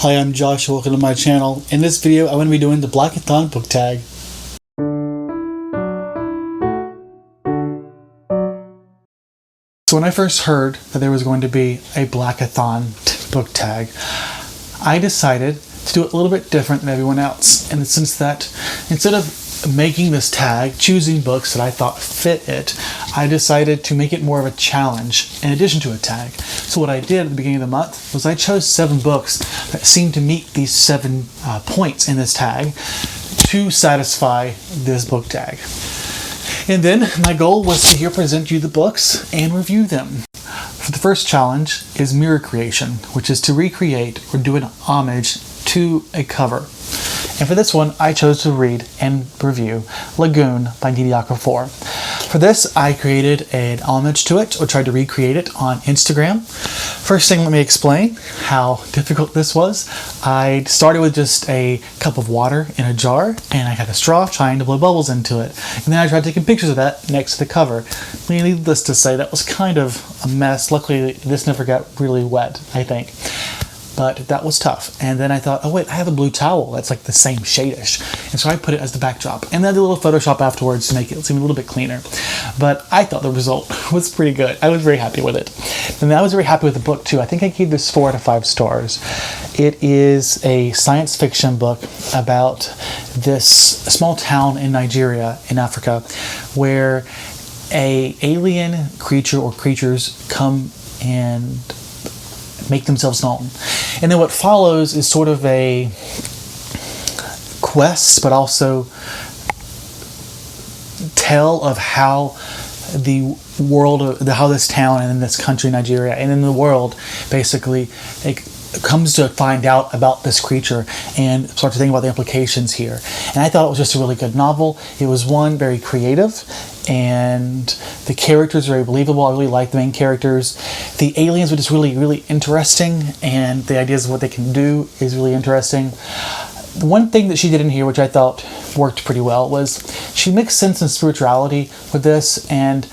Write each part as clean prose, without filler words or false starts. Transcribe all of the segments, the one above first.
Hi, I'm Josh, welcome to my channel. In this video, I'm going to be doing the Blackathon Book Tag. So when I first heard that there was going to be a Blackathon Book Tag, I decided to do it a little bit different than everyone else, in the sense that instead of making this tag, choosing books that I thought fit it, I decided to make it more of a challenge in addition to a tag. So what I did at the beginning of the month was I chose 7 books that seemed to meet these 7 points in this tag to satisfy this book tag. And then my goal was to here present you the books and review them. For the first challenge is mirror creation, which is to recreate or do an homage to a cover. And for this one, I chose to read and review Lagoon by Nnedi Okorafor. For this, I created an homage to it, or tried to recreate it on Instagram. First thing, let me explain how difficult this was. I started with just a cup of water in a jar, and I had a straw trying to blow bubbles into it. And then I tried taking pictures of that next to the cover. Needless to say, that was kind of a mess. Luckily, this never got really wet, I think. But that was tough. And then I thought, oh wait, I have a blue towel that's like the same shade-ish. And so I put it as the backdrop. And then I did a little Photoshop afterwards to make it seem a little bit cleaner. But I thought the result was pretty good. I was very happy with it. And I was very happy with the book too. I think I gave this 4 out of 5 stars. It is a science fiction book about this small town in Nigeria, in Africa, where an alien creature or creatures come and make themselves known. And then what follows is sort of a quest, but also tell of how the world, how this town and in this country, Nigeria, and in the world, basically, it comes to find out about this creature and start to think about the implications here. And I thought it was just a really good novel. It was, one, very creative, and the characters are very believable. I really like the main characters. The aliens were just really, really interesting, and the ideas of what they can do is really interesting. The one thing that she did in here, which I thought worked pretty well, was she mixed sense and spirituality with this, and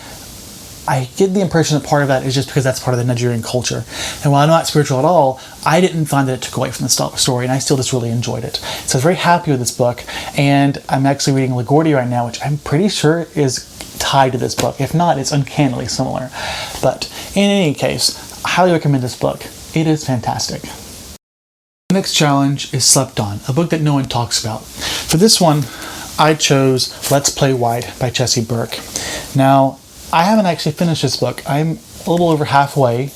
I get the impression that part of that is just because that's part of the Nigerian culture. And while I'm not spiritual at all, I didn't find that it took away from the story, and I still just really enjoyed it. So I was very happy with this book, and I'm actually reading Lagurdia right now, which I'm pretty sure is tied to this book. If not, it's uncannily similar. But in any case, I highly recommend this book. It is fantastic. The next challenge is Slept On, a book that no one talks about. For this one, I chose Let's Play White by Jessie. Now, I haven't actually finished this book. I'm a little over halfway.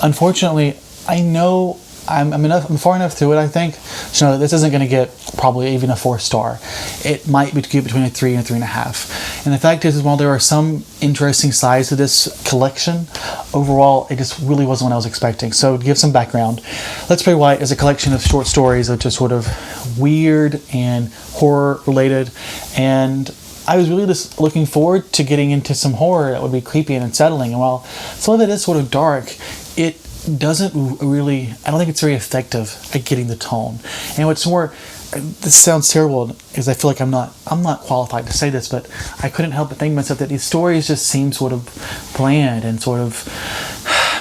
Unfortunately, I know I'm far enough through it, I think, to know that this isn't going to get probably even a 4-star. It might be between a 3 and a 3.5. And the fact is, while there are some interesting sides to this collection, overall, it just really wasn't what I was expecting. So to give some background, Let's Play White is a collection of short stories that are just sort of weird and horror related, and I was really just looking forward to getting into some horror that would be creepy and unsettling. And while some of it is sort of dark, it doesn't really, I don't think it's very effective at getting the tone. And what's more, this sounds terrible, is I feel like I'm not qualified to say this, but I couldn't help but think to myself that these stories just seem sort of bland and sort of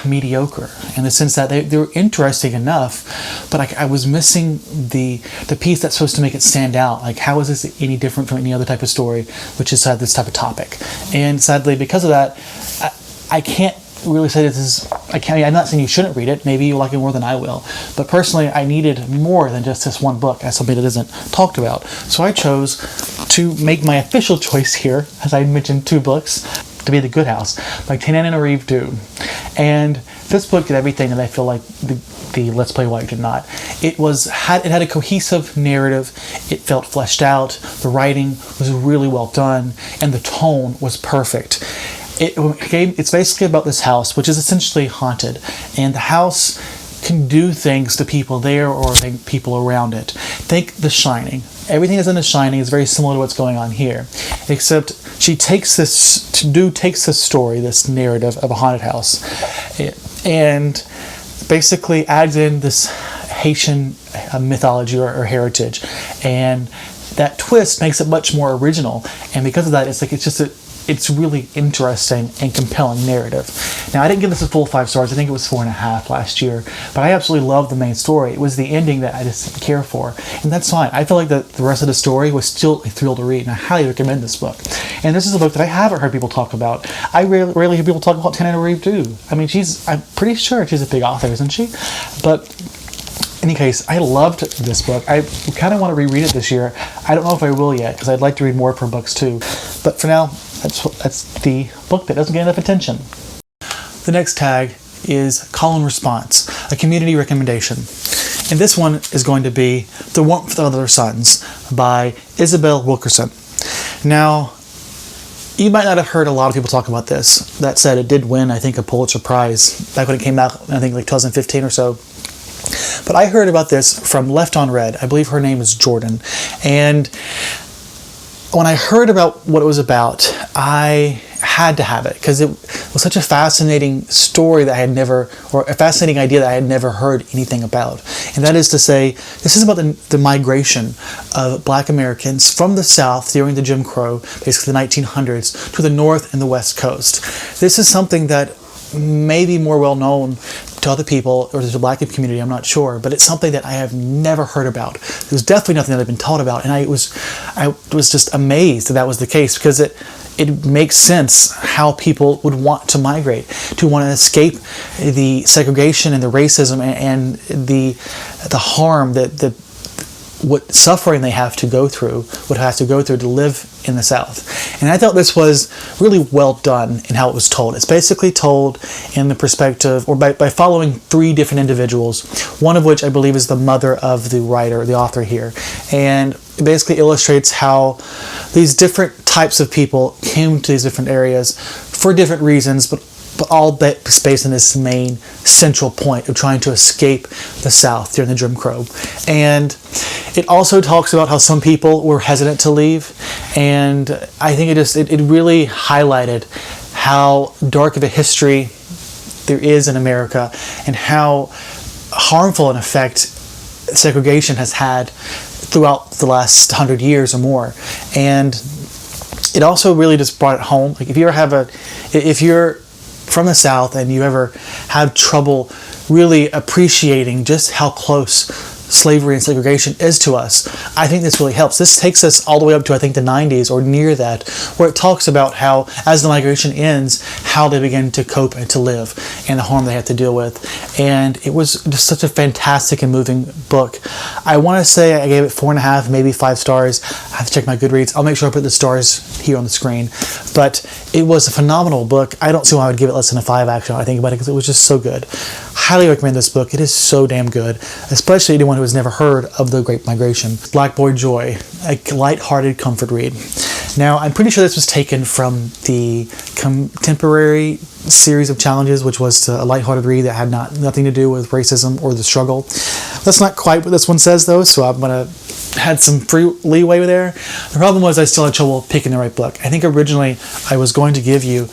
mediocre, in the sense that they were interesting enough, but I was missing the piece that's supposed to make it stand out. Like, how is this any different from any other type of story which has had this type of topic? And sadly, because of that, I can't really say this is, I'm not saying you shouldn't read it. Maybe you like it more than I will. But personally, I needed more than just this one book as something that isn't talked about. So I chose to make my official choice here, as I mentioned, 2 books, to be The Good House by Tananarive Due. And this book did everything that I feel like the Let's Play White did not. It had a cohesive narrative. It felt fleshed out. The writing was really well done, and the tone was perfect. It's basically about this house, which is essentially haunted, and the house can do things to people there or people around it. Think The Shining. Everything that's in The Shining is very similar to what's going on here, except she takes this story, this narrative of a haunted house, and basically adds in this Haitian mythology or heritage, and that twist makes it much more original. And because of that, it's just it's really interesting and compelling narrative. Now, I didn't give this a full 5 stars. I think it was 4.5 last year, but I absolutely loved the main story. It was the ending that I just didn't care for, and that's fine. I feel like the rest of the story was still a thrill to read, and I highly recommend this book. And this is a book that I haven't heard people talk about. I rarely hear people talk about Nnedi Reeve too. I mean, I'm pretty sure she's a big author, isn't she? But in any case, I loved this book. I kind of want to reread it this year. I don't know if I will yet, because I'd like to read more of her books too. But for now, that's the book that doesn't get enough attention. The next tag is Call and Response, a community recommendation. And this one is going to be The Warmth of Other Suns by Isabel Wilkerson. Now, you might not have heard a lot of people talk about this. That said, it did win, I think, a Pulitzer Prize back when it came out, I think like 2015 or so. But I heard about this from LeftonRead. I believe her name is Jordan. And when I heard about what it was about, I had to have it because it was such a fascinating story that I had never, or a fascinating idea that I had never heard anything about. And that is to say, this is about the migration of Black Americans from the South during the Jim Crow, basically the 1900s, to the North and the West Coast. This is something that may be more well known to other people or to the Black community, I'm not sure, but it's something that I have never heard about. It was definitely nothing that I've been taught about, and I was just amazed that was the case, because it makes sense how people would want to migrate, to want to escape the segregation and the racism and the harm that what suffering they would have to go through to live in the South. And I thought this was really well done in how it was told. It's basically told in the perspective, or by following 3 different individuals, one of which I believe is the mother of the writer, the author here. And it basically illustrates how these different types of people came to these different areas for different reasons, but all based on this main central point of trying to escape the South during the Jim Crow. And it also talks about how some people were hesitant to leave, and I think it really highlighted how dark of a history there is in America and how harmful an effect segregation has had throughout the last 100 years or more. And it also really just brought it home. Like, if you're from the South and you ever have trouble really appreciating just how close slavery and segregation is to us, I think this really helps. This takes us all the way up to, I think, the 90s or near that, where it talks about how, as the migration ends, how they begin to cope and to live and the harm they have to deal with. And it was just such a fantastic and moving book. I want to say I gave it 4.5, maybe 5 stars. I have to check my Goodreads. I'll make sure I put the stars here on the screen. But it was a phenomenal book. I don't see why I would give it less than a 5, actually, when I think about it, because it was just so good. Highly recommend this book. It is so damn good, especially anyone who has never heard of the Great Migration. BlackBoyJoy, a lighthearted comfort read. Now, I'm pretty sure this was taken from the contemporary series of challenges, which was a lighthearted read that had nothing to do with racism or the struggle. That's not quite what this one says, though, so I'm going to had some free leeway there. The problem was I still had trouble picking the right book. I think originally I was going to give you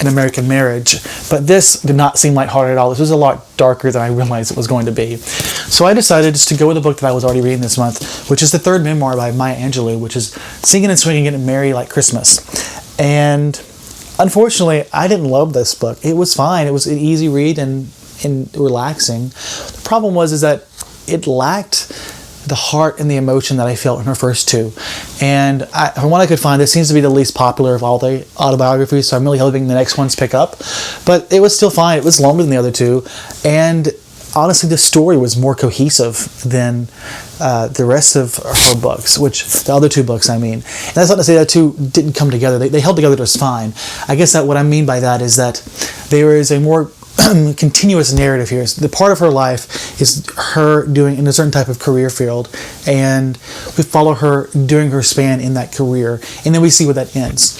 An American Marriage, but this did not seem lighthearted at all. This was a lot darker than I realized it was going to be. So I decided just to go with a book that I was already reading this month, which is the 3rd memoir by Maya Angelou, which is Singing and Swinging Getting Merry Like Christmas. And unfortunately, I didn't love this book. It was fine. It was an easy read and relaxing. The problem was that it lacked the heart and the emotion that I felt in her first 2. And from what I could find, this seems to be the least popular of all the autobiographies, so I'm really hoping the next ones pick up. But it was still fine. It was longer than the other 2. And honestly, the story was more cohesive than the rest of her books, the other 2 books, I mean. And that's not to say that 2 didn't come together. They held together just fine. I guess that what I mean by that is that there is a more continuous narrative here. The part of her life is her doing in a certain type of career field, and we follow her during her span in that career, and then we see where that ends.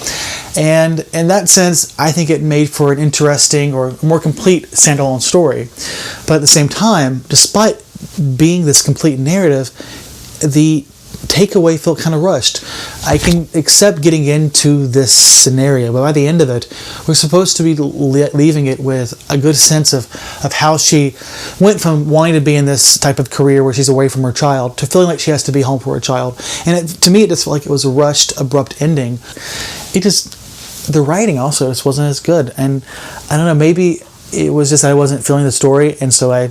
And in that sense, I think it made for an interesting or more complete standalone story. But at the same time, despite being this complete narrative, the takeaway felt kind of rushed. I can accept getting into this scenario, but by the end of it, we're supposed to be leaving it with a good sense of how she went from wanting to be in this type of career where she's away from her child to feeling like she has to be home for her child. And to me, it just felt like it was a rushed, abrupt ending. the writing also just wasn't as good. And I don't know, maybe it was just I wasn't feeling the story, and so I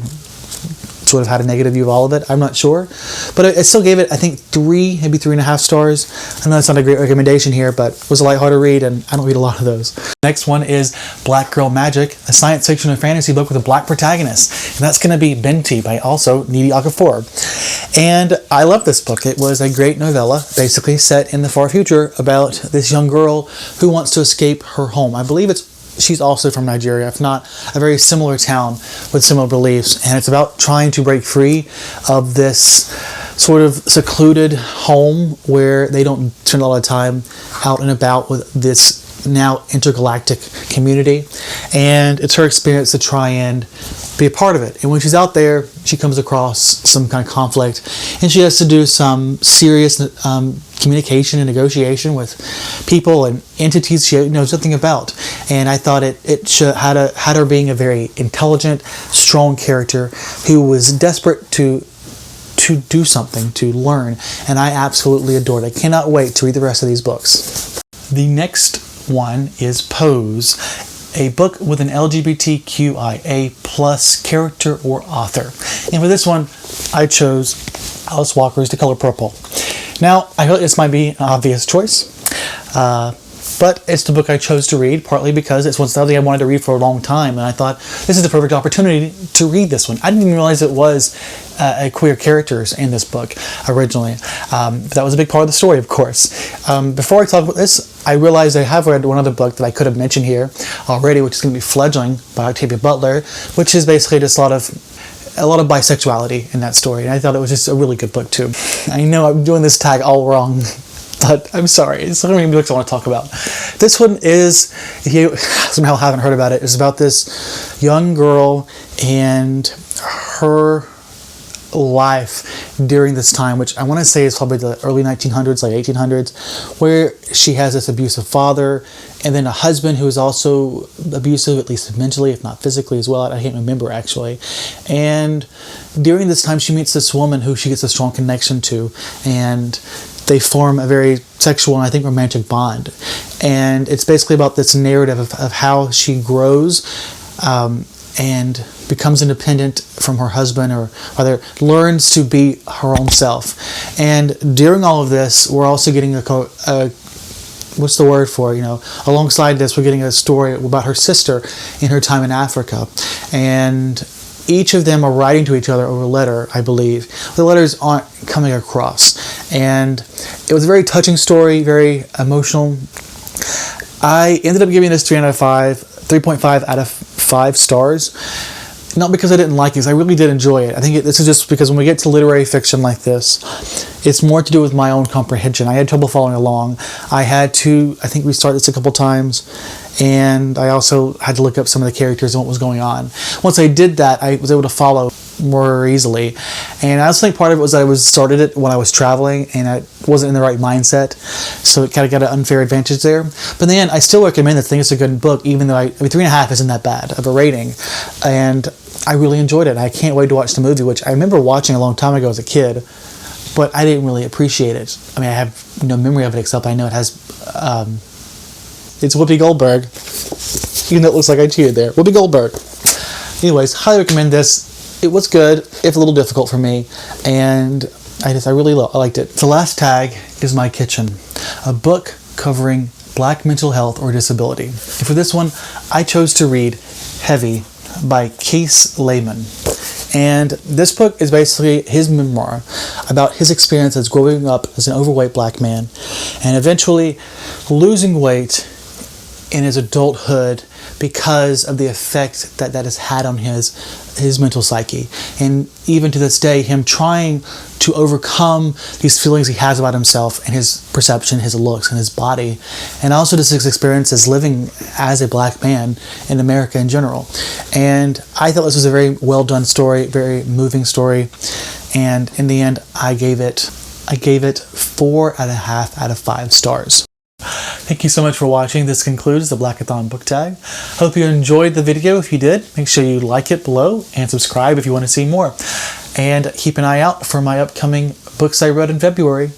sort of had a negative view of all of it. I'm not sure, but I still gave it, I think, 3, maybe 3.5 stars. I know it's not a great recommendation here, but it was a lighthearted read, and I don't read a lot of those. Next one is BlackGirlMagic, a science fiction and fantasy book with a black protagonist, and that's going to be Binti by also Nnedi Okorafor. And I love this book. It was a great novella, basically set in the far future about this young girl who wants to escape her home. I believe she's also from Nigeria, if not a very similar town with similar beliefs. And it's about trying to break free of this sort of secluded home where they don't spend a lot of time out and about with this now intergalactic community. And it's her experience to try and be a part of it. And when she's out there, she comes across some kind of conflict, and she has to do some serious communication and negotiation with people and entities she knows nothing about. And I thought it had her being a very intelligent, strong character who was desperate to do something, to learn. And I absolutely adored it. I cannot wait to read the rest of these books. The next one is Pose, a book with an LGBTQIA plus character or author. And for this one, I chose Alice Walker's The Color Purple. Now, I feel this might be an obvious choice, but it's the book I chose to read, partly because it's something I wanted to read for a long time, and I thought this is the perfect opportunity to read this one. I didn't even realize it was queer characters in this book originally. But that was a big part of the story, of course. Before I talk about this, I realized I have read one other book that I could have mentioned here already, which is going to be Fledgling by Octavia Butler, which is basically just a lot of bisexuality in that story, and I thought it was just a really good book too. I know I'm doing this tag all wrong, but I'm sorry. It's one of the books I want to talk about. This one is, if you somehow haven't heard about it, it's about this young girl and her life during this time, which I want to say is probably the early 1900s, like 1800s, where she has this abusive father and then a husband who is also abusive, at least mentally, if not physically as well. I can't remember actually. And during this time, she meets this woman who she gets a strong connection to, and they form a very sexual and I think romantic bond. And it's basically about this narrative of how she grows and becomes independent from her husband, or rather learns to be her own self. And during all of this, we're also getting what's the word for, alongside this, we're getting a story about her sister in her time in Africa. And each of them are writing to each other over a letter, I believe. The letters aren't coming across. And it was a very touching story, very emotional. I ended up giving this 3.5 out of 5 stars. Not because I didn't like it, because I really did enjoy it. I think this is just because when we get to literary fiction like this, it's more to do with my own comprehension. I had trouble following along. I had to, I think, restart this a couple times, and I also had to look up some of the characters and what was going on. Once I did that, I was able to follow more easily. And I also think part of it was that I started it when I was traveling and I wasn't in the right mindset, so it kind of got an unfair advantage there. But in the end, I still recommend this. I think it's a good book, even though 3.5 isn't that bad of a rating. And I really enjoyed it. I can't wait to watch the movie, which I remember watching a long time ago as a kid, but I didn't really appreciate it. I mean, I have no memory of it, except I know it has, it's Whoopi Goldberg, even though it looks like I cheated there. Whoopi Goldberg. Anyways, highly recommend this. It was good, if a little difficult for me, and I really liked it. The last tag is My Kitchen, a book covering Black mental health or disability. And for this one, I chose to read Heavy by Keith Lehman. And this book is basically his memoir about his experience as growing up as an overweight black man and eventually losing weight in his adulthood because of the effect that has had on his mental psyche. And even to this day, him trying to overcome these feelings he has about himself and his perception, his looks, and his body, and also just his experience as living as a black man in America in general. And I thought this was a very well done story, very moving story. And in the end, I gave it 4.5 out of 5 stars. Thank you so much for watching. This concludes the Blackathon Book Tag. Hope you enjoyed the video. If you did, make sure you like it below and subscribe if you want to see more. And keep an eye out for my upcoming books I read in February.